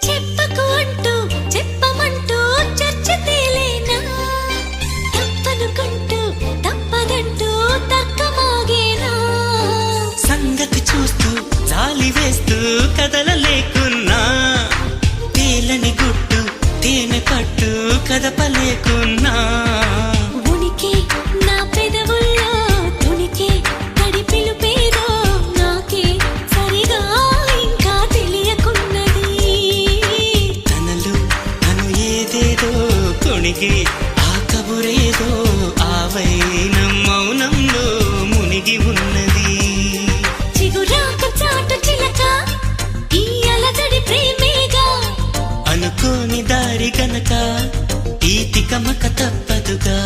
చెప్పకు అంటూ చెప్పమంటూ చర్చ తేలేనా తప్పనుకుంటూ తప్పదంటూ తక్కమాగేనా సంగతి చూస్తూ జాలి వేస్తూ కదలలేకున్నా తేలని గుట్టు తేనె పట్టు కదపలేకున్నా ఉనికి నా పెదవుల్లో తునికి తడి పిలుపేదో నాకే సరిగా ఇంకా తెలియకున్నది తనలు తను ఏదేదో కొణిగి ఆ కబురేదో ఆ వైనం మౌనంలో మునిగి ఉన్నది చిగురాక చాటు చిలక ఈ అలజడి ప్రేమేగా అనుకోని దారి గనక ఈ తికమక తప్పదుగా